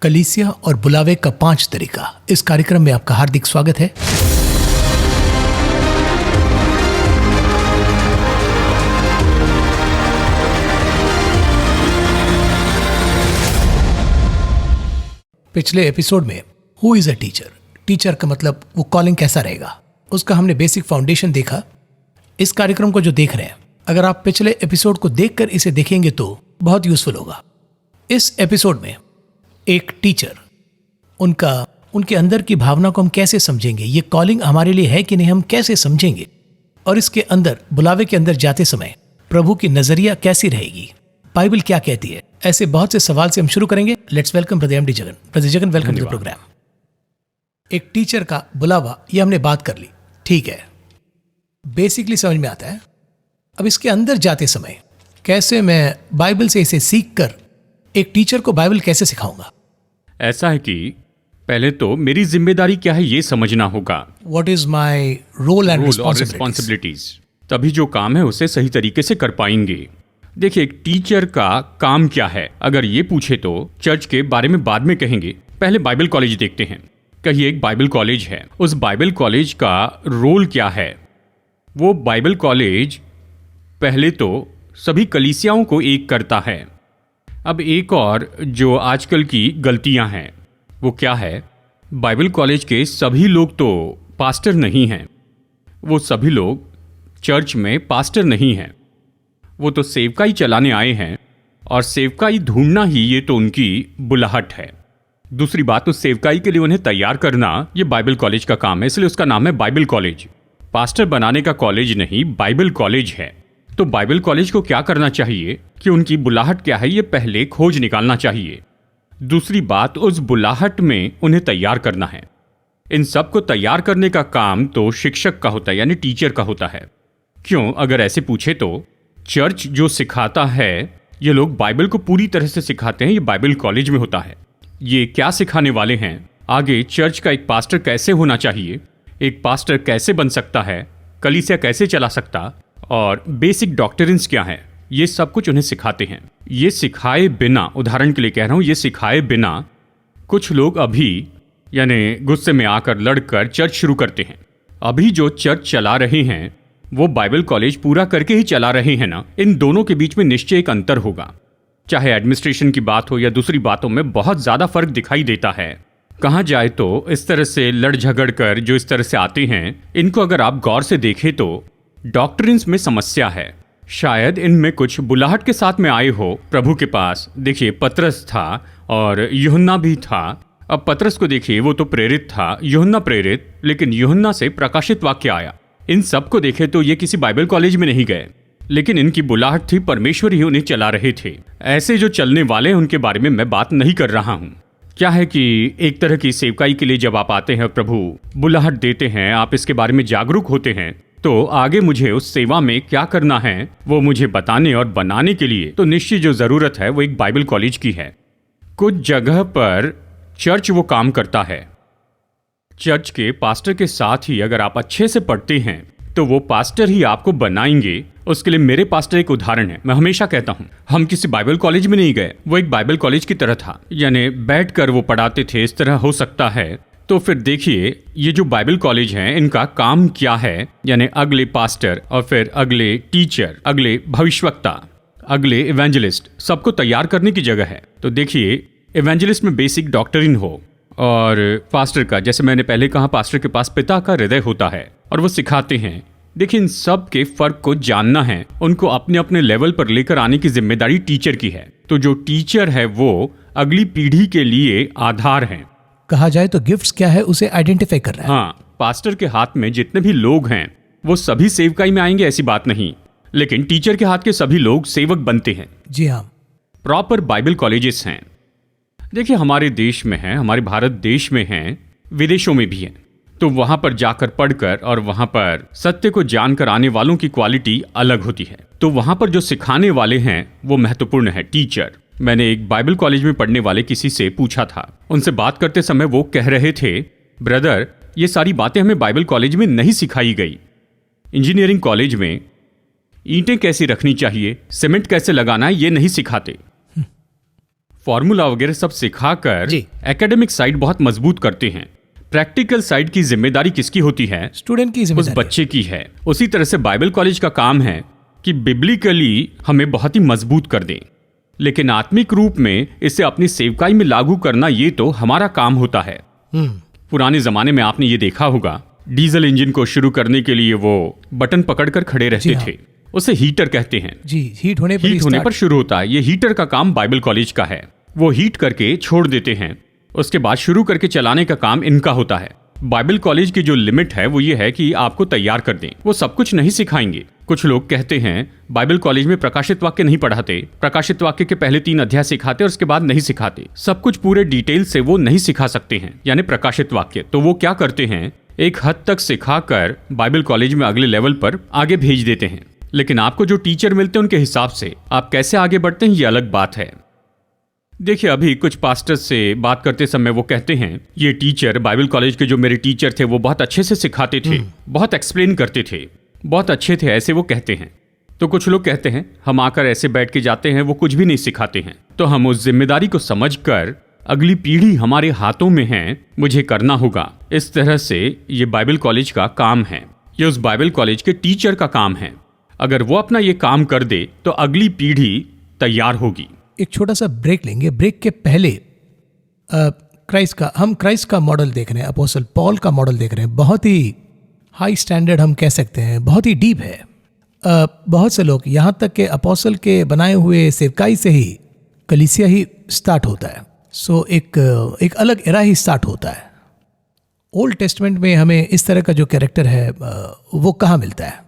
कलीसिया और बुलावे का 5 तरीका। इस कार्यक्रम में आपका हार्दिक स्वागत है। पिछले एपिसोड में who is a teacher, teacher का मतलब वो कॉलिंग कैसा रहेगा, उसका हमने बेसिक फाउंडेशन देखा। इस कार्यक्रम को जो देख रहे हैं, अगर आप पिछले एपिसोड को देखकर इसे देखेंगे तो बहुत यूजफुल होगा। इस एपिसोड में एक टीचर, उनके अंदर की भावना को हम कैसे समझेंगे, ये कॉलिंग हमारे लिए है कि नहीं, हम कैसे समझेंगे, और इसके अंदर बुलावे के अंदर जाते समय प्रभु की नजरिया कैसी रहेगी, बाइबल क्या कहती है, ऐसे बहुत से सवाल से हम शुरू करेंगे। Let's welcome brother MD Jagan. Brother Jagan, welcome to the programme. एक टीचर का बुलावा, ये हमने बात कर ली, ठीक है, बेसिकली समझ में आता है। अब इसके अंदर जाते समय कैसे मैं बाइबल से इसे सीख कर एक टीचर को बाइबल कैसे सिखाऊंगा? ऐसा है कि पहले तो मेरी जिम्मेदारी क्या है ये समझना होगा। What is my role and responsibilities, तभी जो काम है उसे सही तरीके से कर पाएंगे। देखिए, एक टीचर का काम क्या है अगर ये पूछे तो चर्च के बारे में बाद में कहेंगे, पहले बाइबल कॉलेज देखते हैं। कहिए एक बाइबल कॉलेज है, उस बाइबल कॉलेज का रोल क्या है? वो बाइबल कॉलेज पहले तो सभी कलीसियाओं को एक करता है। अब एक और जो आजकल की गलतियां हैं वो क्या है, बाइबल कॉलेज के सभी लोग तो पास्टर नहीं हैं, वो सभी लोग चर्च में पास्टर नहीं हैं, वो तो सेवकाई चलाने आए हैं, और सेवकाई ढूंढना ही ये तो उनकी बुलाहट है। दूसरी बात, तो सेवकाई के लिए उन्हें तैयार करना ये बाइबल कॉलेज का काम है, इसलिए उसका नाम है बाइबल कॉलेज। पास्टर बनाने का कॉलेज नहीं, बाइबल कॉलेज है। तो बाइबल कॉलेज को क्या करना चाहिए कि उनकी बुलाहट क्या है ये पहले खोज निकालना चाहिए। दूसरी बात, उस बुलाहट में उन्हें तैयार करना है। इन सब को तैयार करने का काम तो शिक्षक का होता है, यानी टीचर का होता है। क्यों? अगर ऐसे पूछे तो चर्च जो सिखाता है, ये लोग बाइबल को पूरी तरह से सिखाते हैं, ये बाइबल कॉलेज में होता है। ये क्या सिखाने वाले हैं? आगे चर्च का एक पास्टर कैसे होना चाहिए, एक पास्टर कैसे बन सकता है, कलीसिया कैसे चला सकता, और बेसिक डॉक्ट्रिन्स क्या हैं, ये सब कुछ उन्हें सिखाते हैं। ये सिखाए बिना, उदाहरण के लिए कह रहा हूँ, ये सिखाए बिना कुछ लोग अभी यानी गुस्से में आकर लड़कर चर्च शुरू करते हैं। अभी जो चर्च चला रहे हैं वो बाइबल कॉलेज पूरा करके ही चला रहे हैं ना। इन दोनों के बीच में निश्चय एक अंतर होगा, चाहे एडमिनिस्ट्रेशन की बात हो या दूसरी बातों में बहुत ज़्यादा फर्क दिखाई देता है। कहाँ जाए तो इस तरह से लड़ झगड़ कर जो इस तरह से आते हैं, इनको अगर आप गौर से देखें तो डॉक्ट्रिन्स में समस्या है। शायद इनमें कुछ बुलाहट के साथ में आए हो प्रभु के पास। देखिए, पतरस था और यूहन्ना भी था। अब पतरस को देखिए, वो तो प्रेरित था, यूहन्ना प्रेरित, लेकिन यूहन्ना से प्रकाशित वाक्य आया। इन सब को देखे तो ये किसी बाइबल कॉलेज में नहीं गए, लेकिन इनकी बुलाहट थी, परमेश्वर ही उन्हें चला रहे थे। ऐसे जो चलने वाले हैं उनके बारे में मैं बात नहीं कर रहा हूँ। क्या है कि एक तरह की सेवकाई के लिए जब आप आते हैं, प्रभु बुलाहट देते हैं, आप इसके बारे में जागरूक होते हैं, तो आगे मुझे उस सेवा में क्या करना है वो मुझे बताने और बनाने के लिए तो निश्चित जो जरूरत है वो एक बाइबल कॉलेज की है। कुछ जगह पर चर्च वो काम करता है। चर्च के पास्टर के साथ ही अगर आप अच्छे से पढ़ते हैं तो वो पास्टर ही आपको बनाएंगे। उसके लिए मेरे पास्टर एक उदाहरण है। मैं हमेशा कहता हूँ, हम किसी बाइबल कॉलेज में नहीं गए, वो एक बाइबल कॉलेज की तरह था, यानी बैठकर वो पढ़ाते थे। इस तरह हो सकता है। तो फिर देखिए, ये जो बाइबल कॉलेज हैं इनका काम क्या है, यानी अगले पास्टर और फिर अगले टीचर, अगले भविष्यवक्ता, अगले इवेंजलिस्ट, सबको तैयार करने की जगह है। तो देखिए, इवेंजलिस्ट में बेसिक डॉक्ट्रिन हो, और पास्टर का, जैसे मैंने पहले कहा, पास्टर के पास पिता का हृदय होता है और वो सिखाते हैं। देखिए, इन सब के फर्क को जानना है, उनको अपने अपने लेवल पर लेकर आने की जिम्मेदारी टीचर की है। तो जो टीचर है वो अगली पीढ़ी के लिए आधार है। कहा जाए तो गिफ्ट्स क्या है उसे आइडेंटिफाई कर रहा है। हाँ, पास्टर के हाथ में जितने भी लोग हैं वो सभी सेवकाई में आएंगे, ऐसी बात नहीं, लेकिन टीचर के हाथ के सभी लोग सेवक बनते हैं। जी हाँ, प्रॉपर बाइबल कॉलेजेस हैं। देखिए, हमारे देश में है, हमारे भारत देश में हैं, विदेशों में भी हैं। तो वहां पर जाकर पढ़कर और वहां पर सत्य को जानकर आने वालों की क्वालिटी अलग होती है। तो वहां पर जो सिखाने वाले हैं वो महत्वपूर्ण है, टीचर। मैंने एक बाइबल कॉलेज में पढ़ने वाले किसी से पूछा था, उनसे बात करते समय वो कह रहे थे, ब्रदर ये सारी बातें हमें बाइबल कॉलेज में नहीं सिखाई गई। इंजीनियरिंग कॉलेज में ईंटें कैसी रखनी चाहिए, सीमेंट कैसे लगाना है, ये नहीं सिखाते। फॉर्मूला वगैरह सब सिखाकर जी। एकेडमिक साइड बहुत मजबूत करते हैं। प्रैक्टिकल साइड की जिम्मेदारी किसकी होती है? स्टूडेंट की उस जिम्मेदारी बच्चे की है। उसी तरह से बाइबल कॉलेज का काम है कि बिब्लिकली हमें बहुत ही मजबूत कर दें, लेकिन आत्मिक रूप में इसे अपनी सेवकाई में लागू करना ये तो हमारा काम होता है। पुराने जमाने में आपने ये देखा होगा, डीजल इंजन को शुरू करने के लिए वो बटन पकड़कर खड़े रहते हाँ। थे। उसे हीटर कहते हैं। जी, हीट होने पर हीट होने पर शुरू होता है। ये हीटर का काम बाइबल कॉलेज का है। वो हीट करके छोड़ देते हैं, उसके बाद शुरू करके चलाने का काम इनका होता है। बाइबल कॉलेज की जो लिमिट है वो ये है कि आपको तैयार कर दें। वो सब कुछ नहीं सिखाएंगे। कुछ लोग कहते हैं बाइबल कॉलेज में प्रकाशित वाक्य नहीं पढ़ाते, प्रकाशित वाक्य के पहले 3 अध्याय सिखाते और उसके बाद नहीं सिखाते। सब कुछ पूरे डिटेल से वो नहीं सिखा सकते हैं, यानी प्रकाशित वाक्य। तो वो क्या करते हैं, एक हद तक सिखाकर बाइबल कॉलेज में अगले लेवल पर आगे भेज देते हैं। लेकिन आपको जो टीचर मिलते हैं उनके हिसाब से आप कैसे आगे बढ़ते हैं ये अलग बात है। देखिए, अभी कुछ पास्टर्स से बात करते समय वो कहते हैं ये टीचर, बाइबल कॉलेज के जो मेरे टीचर थे वो बहुत अच्छे से सिखाते थे, बहुत एक्सप्लेन करते थे, बहुत अच्छे थे, ऐसे वो कहते हैं। तो कुछ लोग कहते हैं हम आकर ऐसे बैठ के जाते हैं, वो कुछ भी नहीं सिखाते हैं। तो हम उस जिम्मेदारी को समझकर अगली पीढ़ी हमारे हाथों में है, मुझे करना होगा। इस तरह से ये बाइबल कॉलेज का काम है, ये उस बाइबल कॉलेज के टीचर का काम है। अगर वो अपना ये काम कर दे तो अगली पीढ़ी तैयार होगी। एक छोटा सा ब्रेक लेंगे। ब्रेक के पहले क्राइस्ट का मॉडल देख रहे हैं, अपोस्टल पॉल का मॉडल देख रहे हैं। बहुत ही हाई स्टैंडर्ड हम कह सकते हैं, बहुत ही डीप है। बहुत से लोग, यहाँ तक के अपोस्टल के बनाए हुए सेवकाई से ही कलीसिया ही स्टार्ट होता है। सो एक अलग एरा ही स्टार्ट होता है। ओल्ड टेस्टमेंट में हमें इस तरह का जो कैरेक्टर है वो कहाँ मिलता है?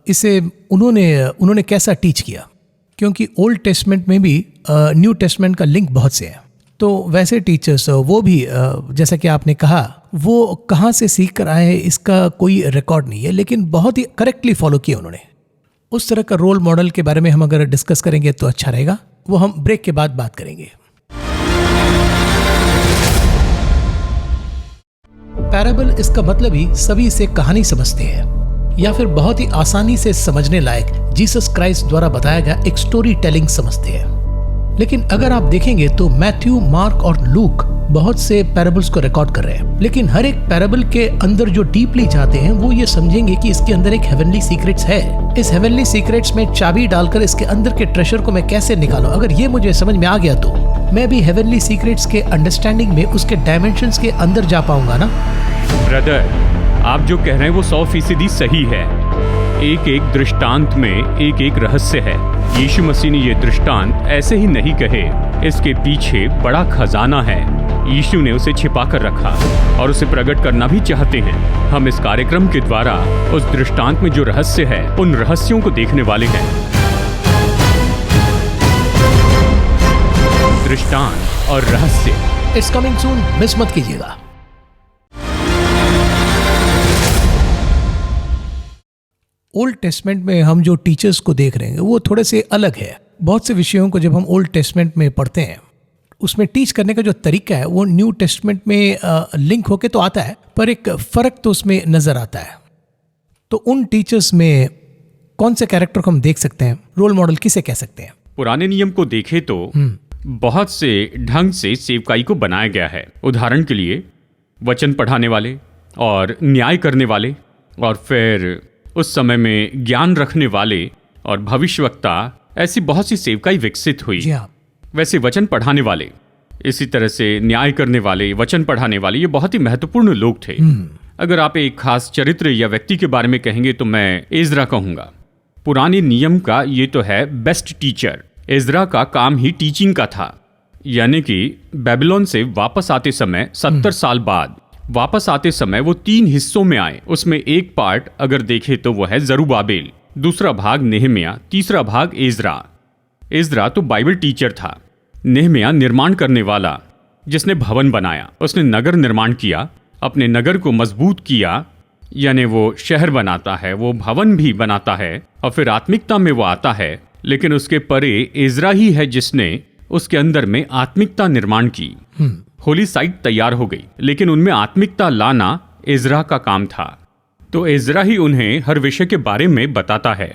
इसे उन्होंने कैसा टीच किया? क्योंकि ओल्ड टेस्टमेंट में भी न्यू टेस्टमेंट का लिंक बहुत से है। तो वैसे टीचर्स वो भी जैसा कि आपने कहा, वो कहाँ से सीख कर आए इसका कोई रिकॉर्ड नहीं है, लेकिन बहुत ही करेक्टली फॉलो किया उन्होंने। उस तरह का रोल मॉडल के बारे में हम अगर डिस्कस करेंगे तो अच्छा रहेगा। वो हम ब्रेक के बाद बात करेंगे। पैराबल इसका मतलब ही सभी इसे कहानी समझते हैं या फिर बहुत ही आसानी से समझने लायक जीसस क्राइस्ट द्वारा बताया गया एक स्टोरी टेलिंग समझते हैं। लेकिन अगर आप देखेंगे तो मैथ्यू, मार्क और लूक बहुत से पैराबल्स को रिकॉर्ड कर रहे हैं, लेकिन हर एक पैराबल के अंदर जो डीपली जाते हैं वो ये समझेंगे कि इसके अंदर एक हेवनली सीक्रेट्स है। इस हेवनली सीक्रेट्स में चाबी डालकर इसके अंदर के ट्रेजर को मैं कैसे निकालूं, अगर ये मुझे समझ में आ गया तो मैं भी हेवनली सीक्रेट्स के अंडरस्टैंडिंग में उसके डायमेंशंस के अंदर जा पाऊंगा ना। ब्रदर, आप जो कह रहे हैं वो 100% सही है। एक एक दृष्टांत में एक एक रहस्य है। यीशु मसीह ने ये दृष्टांत ऐसे ही नहीं कहे, इसके पीछे बड़ा खजाना है। यीशु ने उसे छिपा कर रखा और उसे प्रकट करना भी चाहते हैं। हम इस कार्यक्रम के द्वारा उस दृष्टांत में जो रहस्य है उन रहस्यों को देखने वाले हैं। दृष्टांत और रहस्य, इट्स कमिंग सून, मिस मत कीजिएगा। ओल्ड टेस्टमेंट में हम जो टीचर्स को देख रहे हैं वो थोड़े से अलग है। बहुत से विषयों को जब हम ओल्ड टेस्टमेंट में पढ़ते हैं उसमें टीच करने का जो तरीका है वो न्यू टेस्टमेंट में लिंक होके तो आता है, पर एक फर्क तो उसमें नजर आता है। तो उन टीचर्स में कौन से कैरेक्टर को हम देख सकते हैं? रोल मॉडल किसे कह सकते हैं? पुराने नियम को देखें तो बहुत से ढंग से सेवकाई को बनाया गया है। उदाहरण के लिए वचन पढ़ाने वाले और न्याय करने वाले, और फिर उस समय में ज्ञान रखने वाले और भविष्यवक्ता, ऐसी बहुत सी सेवकाई विकसित हुई। जी हाँ। वैसे वचन पढ़ाने वाले, इसी तरह से न्याय करने वाले, वचन पढ़ाने वाले, ये बहुत ही महत्वपूर्ण लोग थे। अगर आप एक खास चरित्र या व्यक्ति के बारे में कहेंगे तो मैं एजरा कहूंगा। पुराने नियम का ये तो है बेस्ट टीचर। एजरा का काम ही टीचिंग का था, यानी कि बेबीलोन से वापस आते समय 70 साल बाद वापस आते समय वो 3 हिस्सों में आए। उसमें एक पार्ट अगर देखें तो वो है जरूबाबेल, दूसरा भाग नेहमिया, तीसरा भाग एजरा। एजरा तो बाइबल टीचर था। नेहमिया निर्माण करने वाला, जिसने भवन बनाया, उसने नगर निर्माण किया, अपने नगर को मजबूत किया, यानी वो शहर बनाता है, वो भवन भी बनाता है और फिर आत्मिकता में वो आता है। लेकिन उसके परे एजरा ही है जिसने उसके अंदर में आत्मिकता निर्माण की। होली साइट तैयार हो गई, लेकिन उनमें आत्मिकता लाना एजरा का काम था। तो एजरा ही उन्हें हर विषय के बारे में बताता है।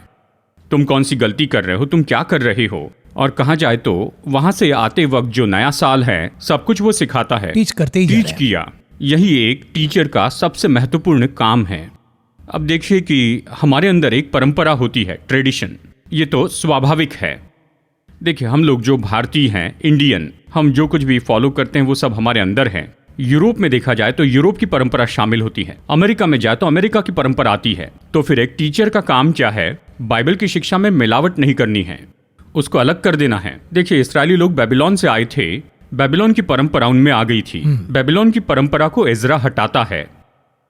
तुम कौन सी गलती कर रहे हो, तुम क्या कर रहे हो, और कहा जाए तो वहां से आते वक्त जो नया साल है सब कुछ वो सिखाता है, टीच करते ही जा रहे टीच हैं। किया। यही एक टीचर का सबसे महत्वपूर्ण काम है। अब देखिए कि हमारे अंदर एक परंपरा होती है, ट्रेडिशन, ये तो स्वाभाविक है। देखिए हम लोग जो भारतीय हैं, इंडियन, हम जो कुछ भी फॉलो करते हैं वो सब हमारे अंदर है। यूरोप में देखा जाए तो यूरोप की परंपरा शामिल होती है, अमेरिका में जाए तो अमेरिका की परंपरा आती है। तो फिर एक टीचर का काम क्या है? बाइबल की शिक्षा में मिलावट नहीं करनी है, उसको अलग कर देना है। देखिए इस्राएली लोग बेबीलोन से आए थे, बेबीलोन की परंपरा उनमें आ गई थी। बेबीलोन की परंपरा को एजरा हटाता है,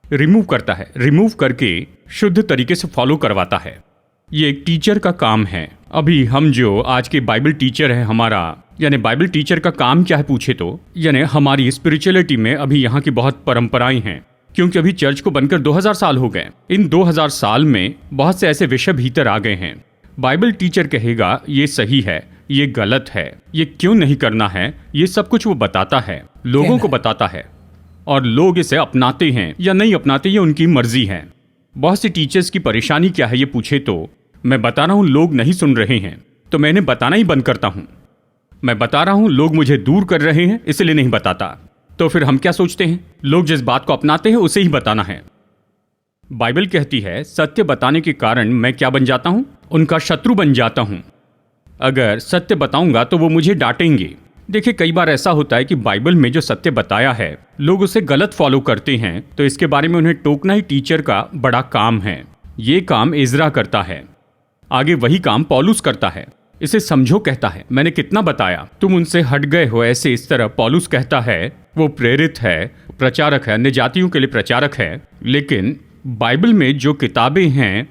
रिमूव करता है, रिमूव करके शुद्ध तरीके से फॉलो करवाता है। ये एक टीचर का काम है। अभी हम जो आज के बाइबल टीचर है हमारा, यानी बाइबल टीचर का काम क्या है पूछे तो, यानी हमारी स्पिरिचुअलिटी में अभी यहाँ की बहुत परंपराएं हैं, क्योंकि अभी चर्च को बनकर 2000 साल हो गए। इन 2000 साल में बहुत से ऐसे विषय भीतर आ गए हैं। बाइबल टीचर कहेगा ये सही है, ये गलत है, ये क्यों नहीं करना है, ये सब कुछ वो बताता है, लोगों को बताता है, और लोग इसे अपनाते हैं या नहीं अपनाते ये उनकी मर्जी है। बहुत से टीचर्स की परेशानी क्या है ये पूछे तो मैं बता रहा हूँ लोग नहीं सुन रहे हैं तो मैं इन्हें बताना ही बंद करता हूँ। मैं बता रहा हूँ लोग मुझे दूर कर रहे हैं इसलिए नहीं बताता। तो फिर हम क्या सोचते हैं? लोग जिस बात को अपनाते हैं उसे ही बताना है। बाइबल कहती है सत्य बताने के कारण मैं क्या बन जाता हूँ? उनका शत्रु बन जाता हूँ। अगर सत्य बताऊंगा तो वो मुझे डांटेंगे। देखिए कई बार ऐसा होता है कि बाइबल में जो सत्य बताया है लोग उसे गलत फॉलो करते हैं, तो इसके बारे में उन्हें टोकना ही टीचर का बड़ा काम है। ये काम इज़रा करता है, आगे वही काम पौलुस करता है। इसे समझो कहता है, मैंने कितना बताया, तुम उनसे हट गए हो। ऐसे इस तरह पौलुस कहता है वो प्रेरित है, प्रचारक है, अन्य जातियों के लिए प्रचारक है। लेकिन बाइबल में जो किताबें हैं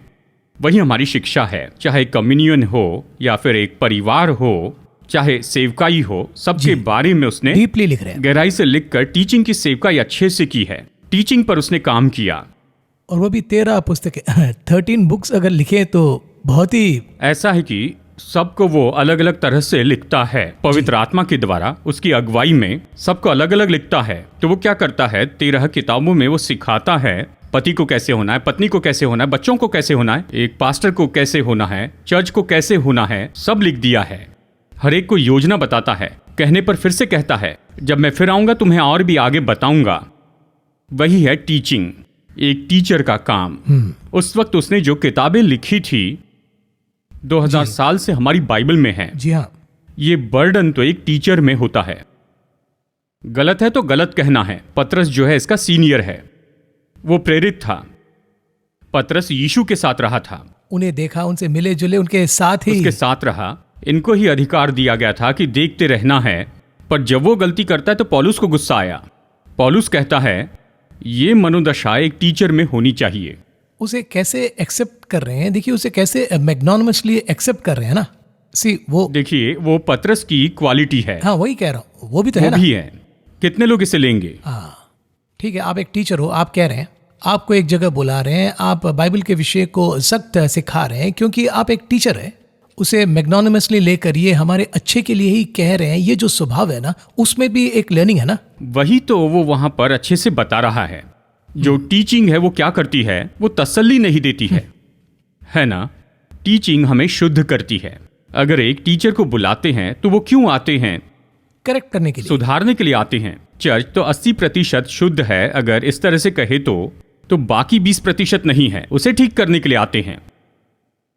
वही हमारी शिक्षा है, चाहे कम्युनियन हो या फिर एक परिवार हो, चाहे सेवकाई हो, सबके बारे में उसने डीपली लिख रहे हैं, गहराई से लिखकर टीचिंग की सेवकाई अच्छे से की है। टीचिंग पर उसने काम किया, और वो भी 13 पुस्तकें 13 बुक्स अगर लिखे तो बहुत ही ऐसा है कि सबको वो अलग अलग तरह से लिखता है पवित्र आत्मा के द्वारा, उसकी अगुवाई में सबको अलग अलग लिखता है। तो वो क्या करता है, 13 किताबों में वो सिखाता है पति को कैसे होना है, पत्नी को कैसे होना है, बच्चों को कैसे होना है, एक पास्टर को कैसे होना है, चर्च को कैसे होना है, सब लिख दिया है। हर एक को योजना बताता है। कहने पर फिर से कहता है जब मैं फिर आऊंगा तुम्हें और भी आगे बताऊंगा। वही है टीचिंग, एक टीचर का काम। उस वक्त उसने जो किताबें लिखी थी 2000 साल से हमारी बाइबल में है। जी हाँ, ये बर्डन तो एक टीचर में होता है। गलत है तो गलत कहना है। पतरस जो है इसका सीनियर है, वो प्रेरित था। पतरस यीशु के साथ रहा था, उन्हें देखा, उनसे मिले जुले, उनके साथ ही उसके साथ रहा। इनको ही अधिकार दिया गया था कि देखते रहना है। पर जब वो गलती करता है तो पौलुस को गुस्सा आया। पौलुस कहता है ये मनोदशा एक टीचर में होनी चाहिए। उसे कैसे एक्सेप्ट कर रहे हैं, देखिए उसे कैसे मैग्नोनिमसली एक्सेप्ट कर रहे हैं ना। वो देखिए वो पतरस की क्वालिटी है। हाँ वही कह रहा हूँ, वो भी तो है वो ना। भी है। कितने लोग इसे लेंगे? हाँ ठीक है, आप एक टीचर हो, आप कह रहे हैं, आपको एक जगह बुला रहे हैं, आप बाइबल के विषय को सख्त सिखा रहे हैं क्योंकि आप एक टीचर है। उसे मैग्नोनिमसली लेकर ये हमारे अच्छे के लिए ही कह रहे हैं, ये जो स्वभाव है ना उसमें भी एक लर्निंग है ना। वही तो वो वहां पर अच्छे से बता रहा है। जो टीचिंग है वो क्या करती है, वो तसल्ली नहीं देती है ना। टीचिंग हमें शुद्ध करती है। अगर एक टीचर को बुलाते हैं तो वो क्यों आते हैं? करेक्ट करने के लिए, सुधारने के लिए आते हैं। चर्च तो 80% शुद्ध है अगर इस तरह से कहे तो बाकी 20% नहीं है, उसे ठीक करने के लिए आते हैं।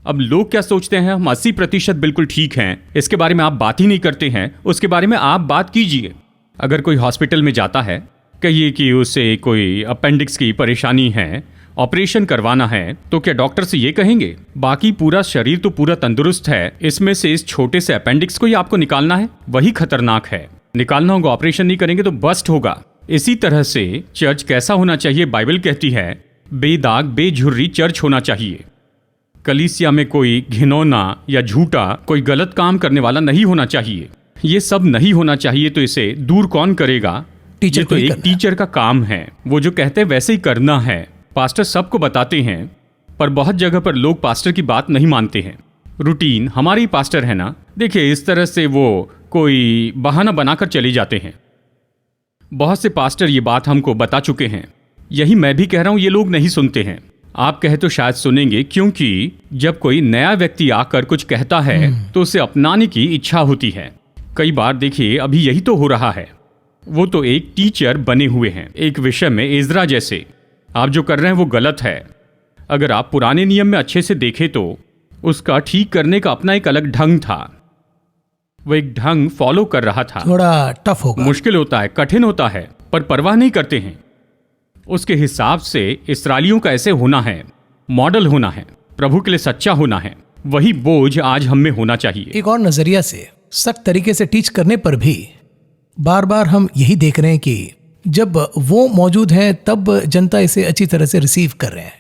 अब लोग क्या सोचते हैं, हम 80% बिल्कुल ठीक हैं, इसके बारे में आप बात ही नहीं करते हैं, उसके बारे में आप बात कीजिए। अगर कोई हॉस्पिटल में जाता है, कहिए कि उसे कोई अपेंडिक्स की परेशानी है, ऑपरेशन करवाना है, तो क्या डॉक्टर से ये कहेंगे बाकी पूरा शरीर तो पूरा तंदुरुस्त है, इसमें से इस छोटे से अपेंडिक्स को ही आपको निकालना है? वही खतरनाक है। निकालना होगा, ऑपरेशन नहीं करेंगे तो बस्ट होगा। इसी तरह से चर्च कैसा होना चाहिए? बाइबल कहती है बेदाग बेझुर्री चर्च होना चाहिए। कलीसिया में कोई घिनौना या झूठा, कोई गलत काम करने वाला नहीं होना चाहिए। ये सब नहीं होना चाहिए। तो इसे दूर कौन करेगा? टीचर ये तो एक टीचर का काम है। वो जो कहते हैं वैसे ही करना है। पास्टर सबको बताते हैं, पर बहुत जगह पर लोग पास्टर की बात नहीं मानते हैं। रूटीन हमारे ही पास्टर है ना। देखिए इस तरह से वो कोई बहाना बनाकर चले जाते हैं। बहुत से पास्टर ये बात हमको बता चुके हैं। यही मैं भी कह रहा हूं, ये लोग नहीं सुनते हैं। आप कहे तो शायद सुनेंगे, क्योंकि जब कोई नया व्यक्ति आकर कुछ कहता है तो उसे अपनाने की इच्छा होती है। कई बार देखिए अभी यही तो हो रहा है। वो तो एक टीचर बने हुए हैं एक विषय में, एजरा जैसे। आप जो कर रहे हैं वो गलत है। अगर आप पुराने नियम में अच्छे से देखें तो उसका ठीक करने का अपना एक अलग ढंग था। वो एक ढंग फॉलो कर रहा था। थोड़ा टफ होगा, मुश्किल होता है, कठिन होता है, पर परवाह नहीं करते हैं। उसके हिसाब से इस्राएलियों का ऐसे होना है, मॉडल होना है, प्रभु के लिए सच्चा होना है। वही बोझ आज हम में होना चाहिए। एक और नजरिया से सख्त तरीके से टीच करने पर भी बार बार हम यही देख रहे हैं कि जब वो मौजूद हैं तब जनता इसे अच्छी तरह से रिसीव कर रहे हैं,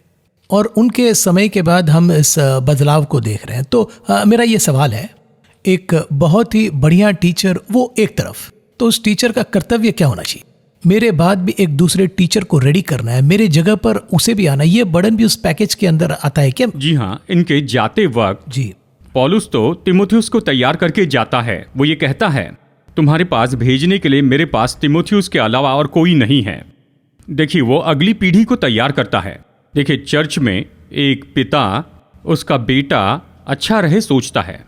और उनके समय के बाद हम इस बदलाव को देख रहे हैं। तो मेरा ये सवाल है, एक बहुत ही बढ़िया टीचर वो एक तरफ, तो उस टीचर का कर्तव्य क्या होना चाहिए? मेरे बाद भी एक दूसरे टीचर को रेडी करना है, मेरे जगह पर उसे भी आना, ये बर्डन भी उस पैकेज के अंदर आता है क्या? जी हाँ, इनके जाते वक्त जी, पौलुस तो तिमोथियुस को तैयार करके जाता है। वो ये कहता है, तुम्हारे पास भेजने के लिए मेरे पास तिमोथियुस के अलावा और कोई नहीं है। देखिए वो अगली पीढ़ी को तैयार करता है। देखिए चर्च में एक पिता उसका बेटा अच्छा रहे सोचता है,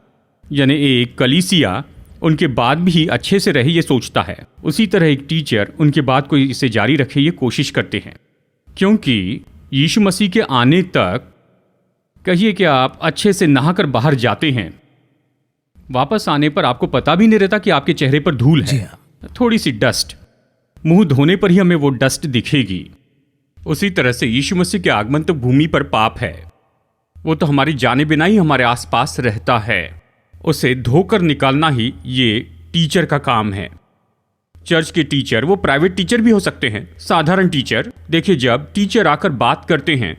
यानी एक कलीसिया उनके बाद भी अच्छे से रहे ये सोचता है। उसी तरह एक टीचर उनके बाद को इसे जारी रखे ये कोशिश करते हैं, क्योंकि यीशु मसीह के आने तक कहिए कि आप अच्छे से नहाकर बाहर जाते हैं, वापस आने पर आपको पता भी नहीं रहता कि आपके चेहरे पर धूल जी है, हाँ। थोड़ी सी डस्ट, मुंह धोने पर ही हमें वो डस्ट दिखेगी। उसी तरह से यीशु मसीह के आगमन तो भूमि पर पाप है, वो तो हमारे जाने बिना ही हमारे आसपास रहता है। उसे धोकर निकालना ही ये टीचर का काम है। चर्च के टीचर वो प्राइवेट टीचर भी हो सकते हैं, साधारण टीचर। देखिए जब टीचर आकर बात करते हैं,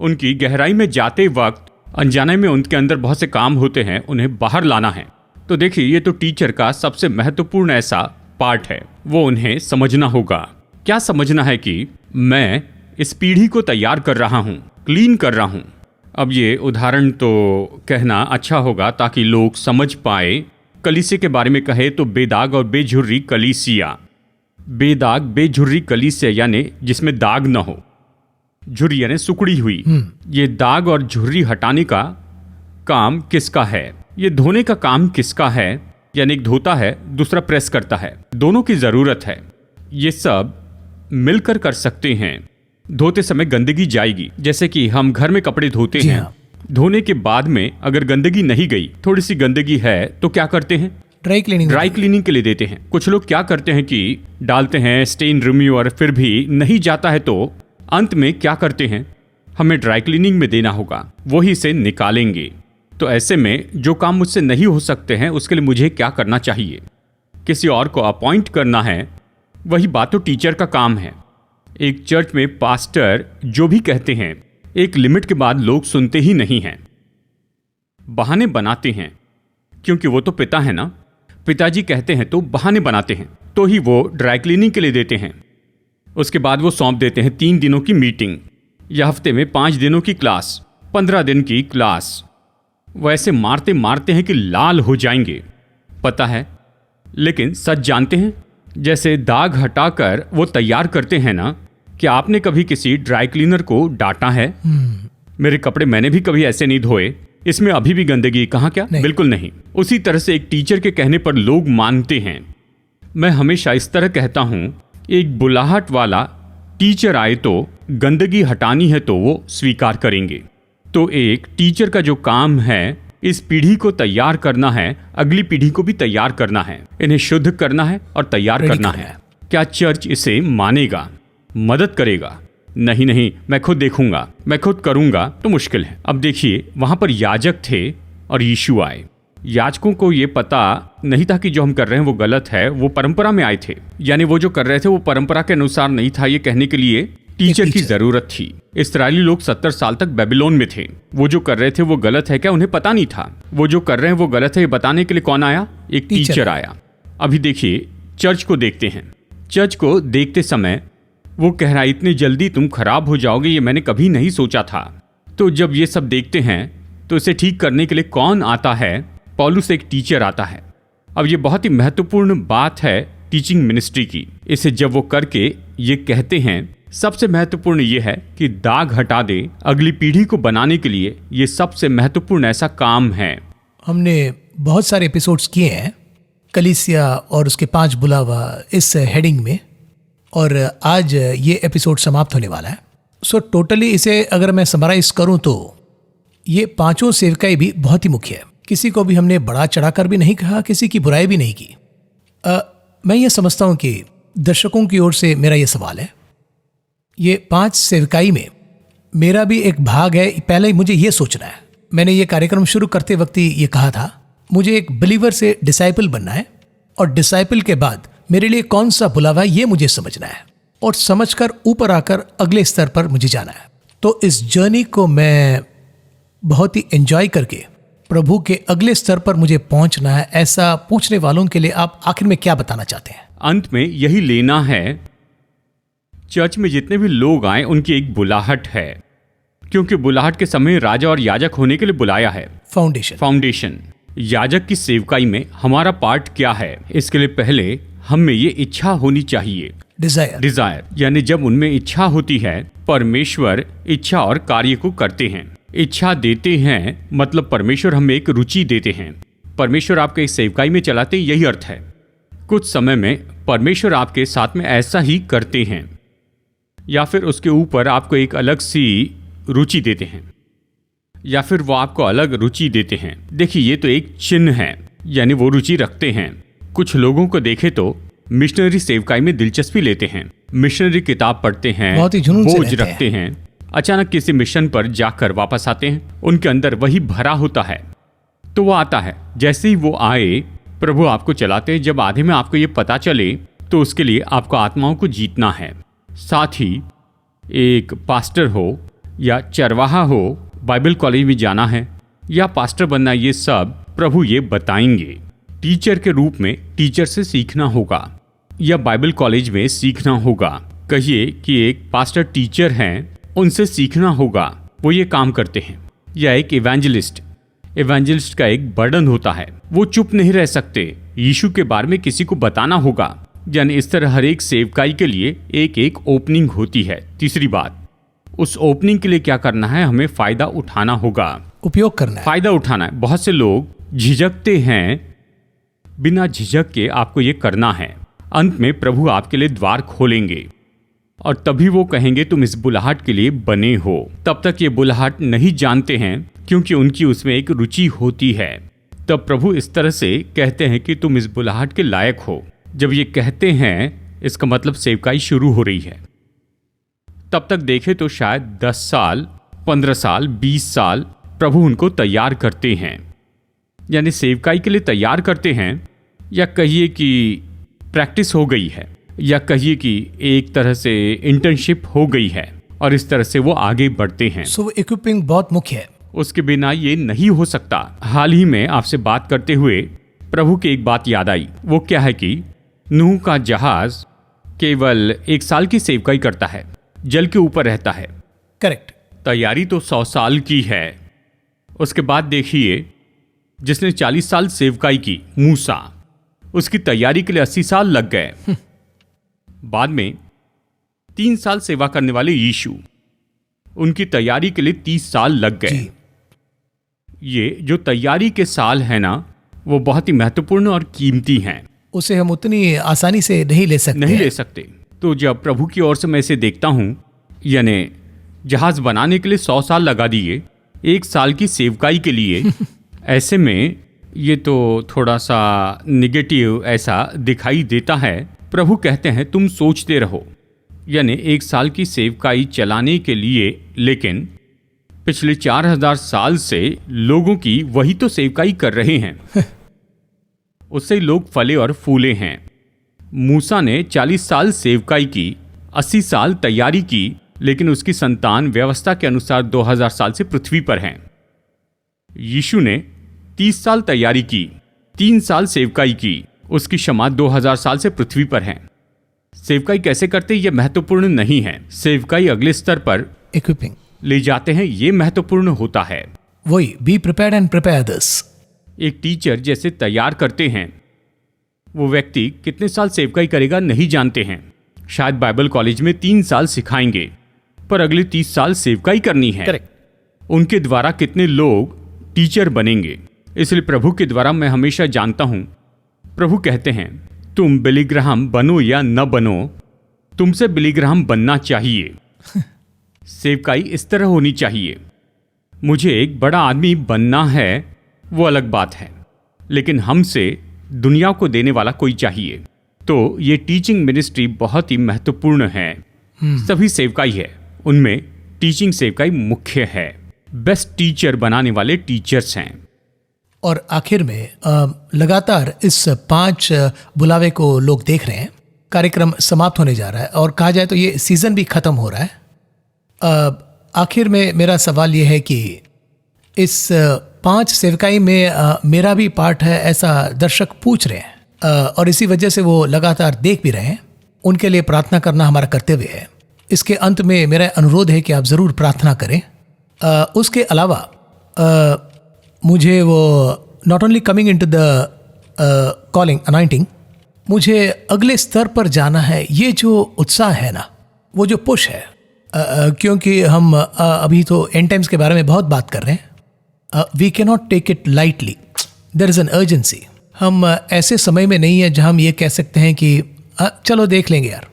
उनकी गहराई में जाते वक्त अनजाने में उनके अंदर बहुत से काम होते हैं, उन्हें बाहर लाना है। तो देखिए ये तो टीचर का सबसे महत्वपूर्ण ऐसा पार्ट है, वो उन्हें समझना होगा। क्या समझना है कि मैं इस पीढ़ी को तैयार कर रहा हूँ, क्लीन कर रहा हूँ। अब ये उदाहरण तो कहना अच्छा होगा ताकि लोग समझ पाए। कलीसिया के बारे में कहे तो बेदाग और बेझुर्री कलीसिया। बेदाग बेझुर्री कलीसिया यानी जिसमें दाग न हो, झुर्री यानी सुकड़ी हुई। ये दाग और झुर्री हटाने का काम किसका है? ये धोने का काम किसका है? यानी एक धोता है, दूसरा प्रेस करता है, दोनों की जरूरत है। ये सब मिलकर कर सकते हैं। धोते समय गंदगी जाएगी, जैसे कि हम घर में कपड़े धोते हैं। हाँ। धोने के बाद में अगर गंदगी नहीं गई, थोड़ी सी गंदगी है, तो क्या करते हैं? ड्राई क्लीनिंग के लिए देते हैं। कुछ लोग क्या करते हैं कि डालते हैं स्टेन रिमूवर, फिर भी नहीं जाता है तो अंत में क्या करते हैं? हमें ड्राई क्लीनिंग में देना होगा, वही से निकालेंगे। तो ऐसे में जो काम मुझसे नहीं हो सकते हैं उसके लिए मुझे क्या करना चाहिए? किसी और को अपॉइंट करना है। वही बात तो टीचर का काम है। एक चर्च में पास्टर जो भी कहते हैं, एक लिमिट के बाद लोग सुनते ही नहीं हैं, बहाने बनाते हैं, क्योंकि वो तो पिता है ना। पिताजी कहते हैं तो बहाने बनाते हैं, तो ही वो ड्राई क्लीनिंग के लिए देते हैं। उसके बाद वो सौंप देते हैं 3 दिनों की मीटिंग, या हफ्ते में 5 दिनों की क्लास, 15 दिन की क्लास। वो ऐसे मारते मारते हैं कि लाल हो जाएंगे, पता है। लेकिन सच जानते हैं, जैसे दाग हटाकर वो तैयार करते हैं ना, क्या आपने कभी किसी ड्राई क्लीनर को डांटा है? मेरे कपड़े मैंने भी कभी ऐसे नहीं धोए, इसमें अभी भी गंदगी कहाँ? क्या नहीं। बिल्कुल नहीं। उसी तरह से एक टीचर के कहने पर लोग मानते हैं। मैं हमेशा इस तरह कहता हूं, एक बुलाहट वाला टीचर आए तो गंदगी हटानी है तो वो स्वीकार करेंगे। तो एक टीचर का जो काम है, इस पीढ़ी को तैयार करना है, अगली पीढ़ी को भी तैयार करना है, इन्हें शुद्ध करना है और तैयार करना है। क्या चर्च इसे मानेगा, मदद करेगा? नहीं, मैं खुद देखूंगा, मैं खुद करूंगा, तो मुश्किल है। अब देखिए वहां पर याजक थे और यीशु आए। याजकों को ये पता नहीं था कि जो हम कर रहे हैं वो गलत है, वो परंपरा में आए थे, यानी वो जो कर रहे थे वो परंपरा के अनुसार नहीं था। ये कहने के लिए टीचर की जरूरत थी। इस्राएली लोग 70 साल तक बेबीलोन में थे। वो जो कर रहे थे वो गलत है क्या? उन्हें पता नहीं था। वो जो कर रहे हैं वो गलत है, ये बताने के लिए कौन आया? एक टीचर आया। अभी देखिए चर्च को देखते हैं। चर्च को देखते समय वो कह रहा है, इतनी जल्दी तुम खराब हो जाओगे, ये मैंने कभी नहीं सोचा था। तो जब ये सब देखते हैं तो इसे ठीक करने के लिए कौन आता है? पौलुस एक टीचर आता है। अब ये बहुत ही महत्वपूर्ण बात है टीचिंग मिनिस्ट्री की। इसे जब वो करके ये कहते हैं, सबसे महत्वपूर्ण ये है कि दाग हटा दे। अगली पीढ़ी को बनाने के लिए ये सबसे महत्वपूर्ण ऐसा काम है। हमने बहुत सारे एपिसोड्स किए हैं कलीसिया और उसके 5 बुलावा इस हेडिंग में, और आज ये एपिसोड समाप्त होने वाला है। सो टोटली इसे अगर मैं समराइज करूं तो ये 5 सेवकाई भी बहुत ही मुख्य है। किसी को भी हमने बड़ा चढ़ाकर भी नहीं कहा, किसी की बुराई भी नहीं की। मैं ये समझता हूं कि दर्शकों की ओर से मेरा ये सवाल है, ये 5 सेवकाई में मेरा भी एक भाग है। पहले मुझे ये सोचना है, मैंने ये कार्यक्रम शुरू करते वक्त ही ये कहा था, मुझे एक बिलीवर से डिसाइपल बनना है, और डिसाइपल के बाद मेरे लिए कौन सा बुलावा है ये मुझे समझना है, और समझकर ऊपर आकर अगले स्तर पर मुझे जाना है। तो इस जर्नी को मैं बहुत ही एंजॉय करके प्रभु के अगले स्तर पर मुझे पहुंचना है। ऐसा पूछने वालों के लिए आप आखिर में क्या बताना चाहते हैं? अंत में यही लेना है, चर्च में जितने भी लोग आए उनकी एक बुलाहट है, क्योंकि बुलाहट के समय राजा और याजक होने के लिए बुलाया है। फाउंडेशन याजक की सेवकाई में हमारा पार्ट क्या है, इसके लिए पहले हम में ये इच्छा होनी चाहिए। डिजायर यानी जब उनमें इच्छा होती है, परमेश्वर इच्छा और कार्य को करते हैं। इच्छा देते हैं मतलब परमेश्वर हमें एक रुचि देते हैं। परमेश्वर आपके इस सेवकाई में चलाते, यही अर्थ है। कुछ समय में परमेश्वर आपके साथ में ऐसा ही करते हैं, या फिर उसके ऊपर आपको एक अलग सी रुचि देते हैं, या फिर वो आपको अलग रुचि देते हैं। देखिए, ये तो एक चिन्ह है, यानी वो रुचि रखते हैं। कुछ लोगों को देखे तो मिशनरी सेवकाई में दिलचस्पी लेते हैं, मिशनरी किताब पढ़ते हैं, बहुत ही जुनून से बोझ रखते हैं। अचानक किसी मिशन पर जाकर वापस आते हैं, उनके अंदर वही भरा होता है। तो वो आता है, जैसे ही वो आए प्रभु आपको चलाते हैं। जब आधे में आपको ये पता चले तो उसके लिए आपको आत्माओं को जीतना है। साथ ही एक पास्टर हो या चरवाहा हो, बाइबल कॉलेज में जाना है या पास्टर बनना, ये सब प्रभु ये बताएंगे। टीचर के रूप में टीचर से सीखना होगा, या बाइबल कॉलेज में सीखना होगा। कहिए कि एक पास्टर टीचर हैं, उनसे सीखना होगा, वो ये काम करते हैं। या एक इवेंजलिस्ट का एक बर्डन होता है, वो चुप नहीं रह सकते, यीशु के बारे में किसी को बताना होगा। यानी इस तरह हर एक सेवकाई के लिए एक एक ओपनिंग होती है। तीसरी बात, उस ओपनिंग के लिए क्या करना है, हमें फायदा उठाना होगा, उपयोग करना है, फायदा उठाना है। बहुत से लोग झिझकते हैं, बिना झिझक के आपको ये करना है। अंत में प्रभु आपके लिए द्वार खोलेंगे और तभी वो कहेंगे तुम इस बुलाहट के लिए बने हो। तब तक ये बुलाहट नहीं जानते हैं, क्योंकि उनकी उसमें एक रुचि होती है। तब प्रभु इस तरह से कहते हैं कि तुम इस बुलाहट के लायक हो। जब ये कहते हैं, इसका मतलब सेवकाई शुरू हो रही है। तब तक देखे तो शायद 10 साल, 15 साल, 20 साल प्रभु उनको तैयार करते हैं, यानी सेवकाई के लिए तैयार करते हैं। या कहिए कि प्रैक्टिस हो गई है, या कहिए कि एक तरह से इंटर्नशिप हो गई है, और इस तरह से वो आगे बढ़ते हैं। सो इक्विपिंग बहुत मुख्य है, उसके बिना ये नहीं हो सकता। हाल ही में आपसे बात करते हुए प्रभु की एक बात याद आई। वो क्या है कि नूह का जहाज केवल 1 साल की सेवकाई करता है, जल के ऊपर रहता है। करेक्ट। तैयारी तो 100 साल की है। उसके बाद देखिए, जिसने 40 साल सेवकाई की, मूसा, उसकी तैयारी के लिए 80 साल लग गए। बाद में 3 साल सेवा करने वाले यीशु, उनकी तैयारी के लिए 30 साल लग गए। ये जो तैयारी के साल है ना, वो बहुत ही महत्वपूर्ण और कीमती हैं। उसे हम उतनी आसानी से नहीं ले सकते। तो जब प्रभु की ओर से मैं इसे देखता हूं, यानी जहाज बनाने के लिए 100 साल लगा दिए 1 साल की सेवकाई के लिए, ऐसे में ये तो थोड़ा सा निगेटिव ऐसा दिखाई देता है। प्रभु कहते हैं तुम सोचते रहो, यानी 1 साल की सेवकाई चलाने के लिए, लेकिन पिछले 4000 साल से लोगों की वही तो सेवकाई कर रहे हैं। उससे ही लोग फले और फूले हैं। मूसा ने 40 साल सेवकाई की, 80 साल तैयारी की, लेकिन उसकी संतान व्यवस्था के अनुसार 2000 साल से पृथ्वी पर हैं। यीशु ने 30 साल तैयारी की, 3 साल सेवकाई की, उसकी क्षमा 2000 साल से पृथ्वी पर है। सेवकाई कैसे करते ये महत्वपूर्ण नहीं है, सेवकाई अगले स्तर पर इक्विपिंग ले जाते हैं, ये महत्वपूर्ण होता है। वही be prepared and prepare others. एक टीचर जैसे तैयार करते हैं, वो व्यक्ति कितने साल सेवकाई करेगा नहीं जानते हैं। शायद बाइबल कॉलेज में 3 साल सिखाएंगे, पर अगले 30 साल सेवकाई करनी है। करेक्ट। उनके द्वारा कितने लोग टीचर बनेंगे। इसलिए प्रभु के द्वारा मैं हमेशा जानता हूं, प्रभु कहते हैं तुम बिली ग्राहम बनो या न बनो, तुमसे बिली ग्राहम बनना चाहिए। सेवकाई इस तरह होनी चाहिए। मुझे एक बड़ा आदमी बनना है, वो अलग बात है, लेकिन हमसे दुनिया को देने वाला कोई चाहिए। तो ये टीचिंग मिनिस्ट्री बहुत ही महत्वपूर्ण है। सभी सेवकाई है, उनमें टीचिंग सेवकाई मुख्य है। बेस्ट टीचर बनाने वाले टीचर्स हैं। और आखिर में लगातार इस 5 बुलावे को लोग देख रहे हैं। कार्यक्रम समाप्त होने जा रहा है और कहा जाए तो ये सीजन भी खत्म हो रहा है। आखिर में मेरा सवाल ये है कि इस 5 सेवकाई में मेरा भी पार्ट है, ऐसा दर्शक पूछ रहे हैं और इसी वजह से वो लगातार देख भी रहे हैं। उनके लिए प्रार्थना करना हमारा कर्तव्य है। इसके अंत में मेरा अनुरोध है कि आप ज़रूर प्रार्थना करें। उसके अलावा मुझे वो not only coming into the calling anointing, मुझे अगले स्तर पर जाना है। ये जो उत्साह है ना, वो जो पुश है, क्योंकि हम अभी तो एंड टाइम्स के बारे में बहुत बात कर रहे हैं। We can not take it lightly, there is an urgency. हम ऐसे समय में नहीं है जहां हम ये कह सकते हैं कि चलो देख लेंगे यार।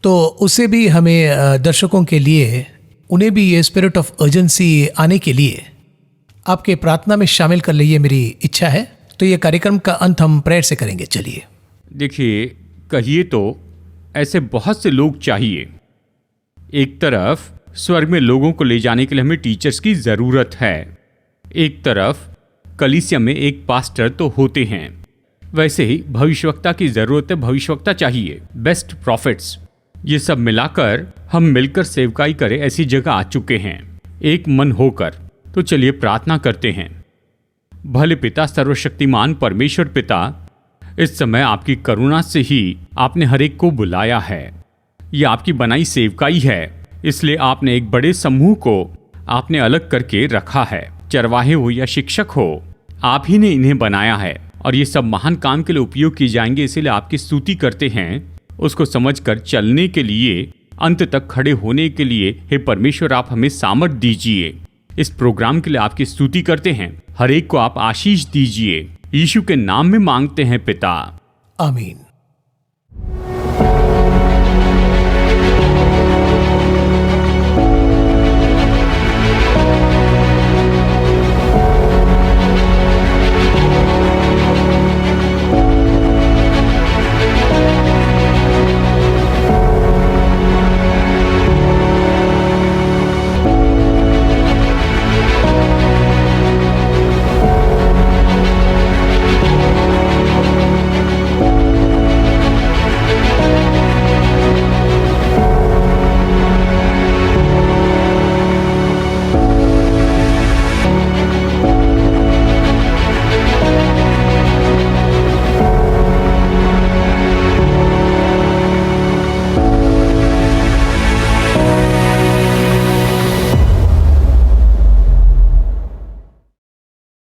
तो उससे भी हमें दर्शकों के लिए, उन्हें भी ये स्पिरिट ऑफ अर्जेंसी आने के लिए आपके प्रार्थना में शामिल कर लिए, मेरी इच्छा है। तो ये कार्यक्रम का अंत हम प्रेयर से करेंगे। चलिए। देखिए, कहिए तो ऐसे बहुत से लोग चाहिए। एक तरफ स्वर्ग में लोगों को ले जाने के लिए हमें टीचर्स की ज़रूरत है, एक तरफ कलीसिया में एक पास्टर तो होते हैं। वैसे ही भविष्यवक्ता की ज़रूरत है, भविष्यवक्ता चाहिए, बेस्ट प्रॉफिट्स। ये सब मिलाकर हम मिलकर सेवकाई करें, ऐसी जगह आ चुके हैं एक मन होकर। तो चलिए प्रार्थना करते हैं। भले पिता, सर्वशक्तिमान परमेश्वर पिता, इस समय आपकी करुणा से ही आपने हर एक को बुलाया है। ये आपकी बनाई सेवकाई है, इसलिए आपने एक बड़े समूह को आपने अलग करके रखा है। चरवाहे हो या शिक्षक हो, आप ही ने इन्हें बनाया है और ये सब महान काम के लिए उपयोग किए जाएंगे। इसीलिए आपकी स्तुति करते हैं। उसको समझकर चलने के लिए, अंत तक खड़े होने के लिए हे परमेश्वर आप हमें सामर्थ दीजिए। इस प्रोग्राम के लिए आपकी स्तुति करते हैं। हर एक को आप आशीष दीजिए। यीशु के नाम में मांगते हैं पिता, आमीन।